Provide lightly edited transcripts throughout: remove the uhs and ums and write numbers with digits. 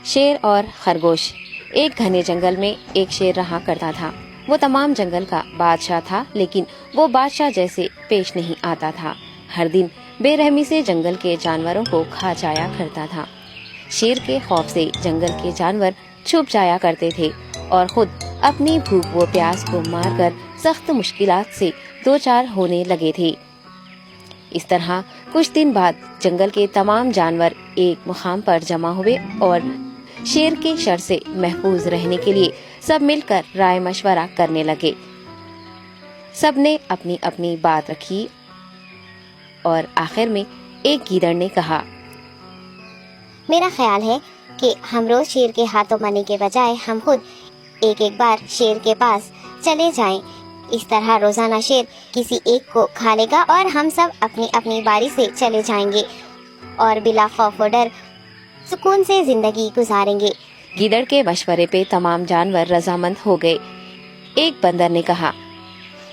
شیر اور خرگوش۔ ایک گھنے جنگل میں ایک شیر رہا کرتا تھا۔ وہ تمام جنگل کا بادشاہ تھا، لیکن وہ بادشاہ جیسے پیش نہیں آتا تھا۔ ہر دن بے رحمی سے جنگل کے جانوروں کو کھا جایا کرتا تھا۔ شیر کے خوف سے جنگل کے جانور چھپ جایا کرتے تھے اور خود اپنی بھوک و پیاس کو مار کر سخت مشکلات سے دوچار ہونے لگے تھے۔ اس طرح کچھ دن بعد جنگل کے تمام جانور ایک مقام پر جمع ہوئے اور شیر کے شر سے محفوظ رہنے کے لیے سب مل کر رائے مشورہ کرنے لگے۔ سب نے اپنی اپنی بات رکھی اور آخر میں ایک گیدڑ نے کہا، میرا خیال ہے کہ ہم روز شیر کے ہاتھوں مرنے کے بجائے ہم خود ایک ایک بار شیر کے پاس چلے جائیں۔ اس طرح روزانہ شیر کسی ایک کو کھا لے گا اور ہم سب اپنی اپنی باری سے چلے جائیں گے اور بلا خوف و ڈر سکون سے زندگی گزاریں گے۔ گیدڑ کے مشورے پہ تمام جانور رضامند ہو گئے۔ ایک بندر نے کہا،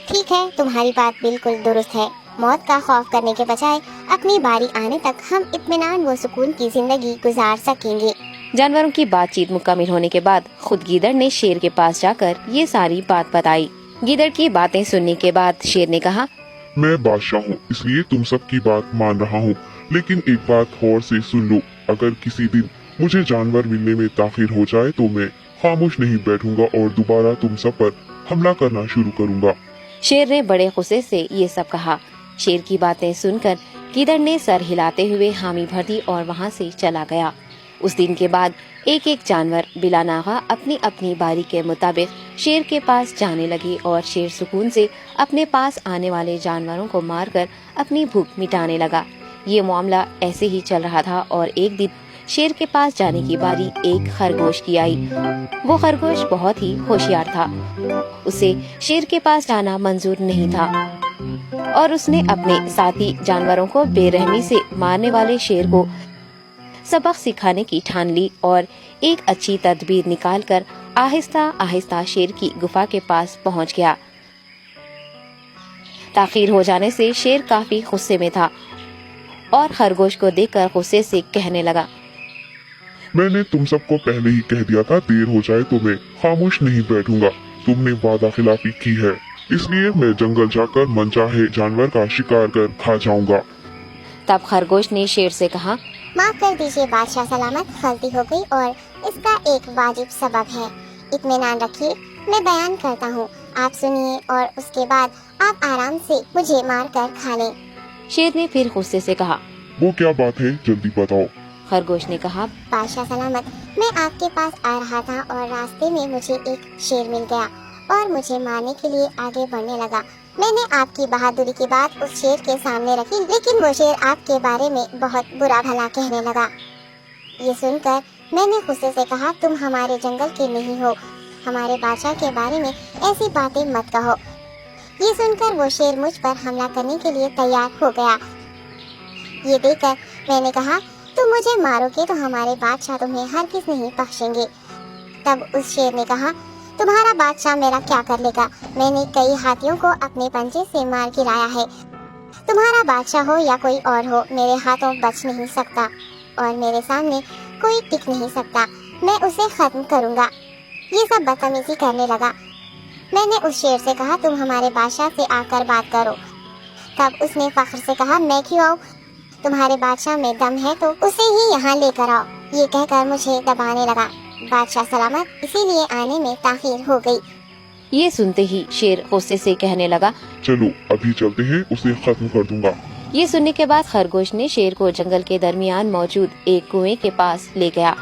ٹھیک ہے، تمہاری بات بالکل درست ہے۔ موت کا خوف کرنے کے بجائے اپنی باری آنے تک ہم اطمینان و سکون کی زندگی گزار سکیں گے۔ جانوروں کی بات چیت مکمل ہونے کے بعد خود گیدڑ نے شیر کے پاس جا کر یہ ساری بات بتائی۔ گیدڑ کی باتیں سننے کے بعد شیر نے کہا، میں بادشاہ ہوں، اس لیے تم سب کی بات مان رہا ہوں، لیکن ایک بات غور سے سن لو، اگر کسی دن مجھے جانور ملنے میں تاخیر ہو جائے تو میں خاموش نہیں بیٹھوں گا اور دوبارہ تم سب پر حملہ کرنا شروع کروں گا۔ شیر نے بڑے غصے سے یہ سب کہا۔ شیر کی باتیں سن کر گیدڑ نے سر ہلاتے ہوئے حامی بھر دی اور وہاں سے چلا گیا۔ اس دن کے بعد ایک ایک جانور بلا ناغہ اپنی اپنی باری کے مطابق شیر کے پاس جانے لگے اور شیر سکون سے اپنے پاس آنے والے جانوروں کو مار کر اپنی بھوک مٹانے لگا۔ یہ معاملہ ایسے ہی چل رہا تھا اور ایک دن شیر کے پاس جانے کی باری ایک خرگوش کی آئی۔ وہ خرگوش بہت ہی ہوشیار تھا، اسے شیر کے پاس جانا منظور نہیں تھا اور اس نے اپنے ساتھی جانوروں کو بے رحمی سے مارنے والے شیر کو سبق سکھانے کی ٹھان لی اور ایک اچھی تدبیر نکال کر آہستہ آہستہ شیر کی گفا کے پاس پہنچ گیا۔ تاخیر ہو جانے سے شیر کافی غصے میں تھا اور خرگوش کو دیکھ کر غصے سے کہنے لگا، میں نے تم سب کو پہلے ہی کہہ دیا تھا، دیر ہو جائے تو میں خاموش نہیں بیٹھوں گا۔ تم نے وعدہ خلافی کی ہے، اس لیے میں جنگل جا کر من چاہے جانور کا شکار کر کھا جاؤں گا۔ تب خرگوش نے شیر سے کہا، معاف کر دیجیے بادشاہ سلامت، غلطی ہو گئی اور اس کا ایک واجب سبب ہے، اطمینان رکھیے، میں بیان کرتا ہوں، آپ سنیے اور اس کے بعد آپ آرام سے مجھے مار کر کھا لیں۔ شیر نے پھر غصے سے کہا، وہ کیا بات ہے، جلدی بتاؤ۔ خرگوش نے کہا، بادشاہ سلامت، میں آپ کے پاس آ رہا تھا اور راستے میں مجھے ایک شیر مل گیا اور مجھے مارنے کے لیے آگے بڑھنے لگا۔ میں نے آپ کی بہادری کی بات اس شیر کے سامنے رکھی، لیکن وہ شیر آپ کے بارے میں بہت برا بھلا کہنے لگا۔ یہ سن کر میں نے غصے سے کہا، تم ہمارے جنگل کے نہیں ہو، ہمارے بادشاہ کے بارے میں ایسی باتیں مت کہو۔ یہ سن کر وہ شیر مجھ پر حملہ کرنے کے لیے تیار ہو گیا۔ یہ دیکھ کر میں نے کہا، تم مجھے مارو گے تو ہمارے بادشاہ تمہیں ہرگز نہیں بخشیں گے۔ تب اس شیر نے کہا، تمہارا بادشاہ میرا کیا کر لے گا؟ میں نے کئی ہاتھیوں کو اپنے پنجے سے مار گرایا ہے، تمہارا بادشاہ ہو یا کوئی اور ہو، میرے ہاتھوں بچ نہیں سکتا اور میرے سامنے کوئی ٹک نہیں سکتا، میں اسے ختم کروں گا۔ یہ سب بدتمیزی کرنے لگا۔ میں نے اس شیر سے کہا، تم ہمارے بادشاہ سے آ کر بات کرو۔ تب اس نے فخر سے کہا، میں کیوں آؤں؟ تمہارے بادشاہ میں دم ہے تو اسے ہی یہاں لے کر آؤ۔ یہ کہہ کر مجھے دبانے لگا۔ بادشاہ سلامت، اسی لیے آنے میں تاخیر ہو گئی۔ یہ سنتے ہی شیر غصے سے کہنے لگا، چلو ابھی چلتے ہیں، اسے ختم کر دوں گا۔ یہ سننے کے بعد خرگوش نے شیر کو جنگل کے درمیان موجود ایک کنویں کے پاس لے گیا۔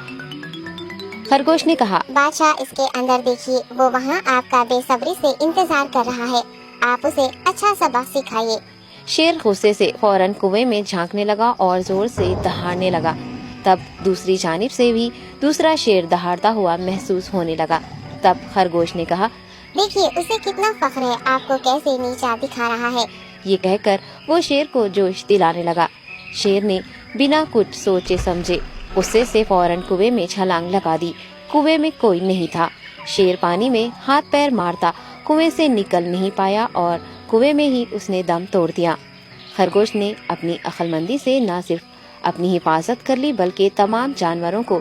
خرگوش نے کہا، بادشاہ اس کے اندر دیکھیے، وہ وہاں آپ کا بے صبری سے انتظار کر رہا ہے، آپ اسے اچھا سبق سکھائیے۔ شیر غصے سے فوراً کنویں میں جھانکنے لگا اور زور سے دہاڑنے لگا۔ تب دوسری جانب سے بھی دوسرا شیر دہاڑتا ہوا محسوس ہونے لگا۔ تب خرگوش نے کہا، دیکھیے اسے کتنا فخر ہے، آپ کو کیسے نیچا دکھا رہا ہے۔ یہ کہہ کر وہ شیر کو جوش دلانے لگا۔ شیر نے بنا کچھ سوچے سمجھے غصے سے فوراً کنویں میں چھلانگ لگا دی۔ کنویں میں کوئی نہیں تھا۔ شیر پانی میں ہاتھ پیر مارتا کنویں سے نکل نہیں پایا اور کنویں میں ہی اس نے دم توڑ دیا۔ خرگوش نے اپنی عقل مندی سے نہ صرف اپنی حفاظت کر لی بلکہ تمام جانوروں کو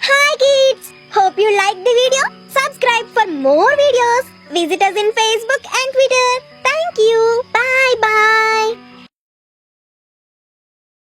Hi kids! Hope you liked the video. Subscribe for more videos. Visit us in Facebook and Twitter. Thank you.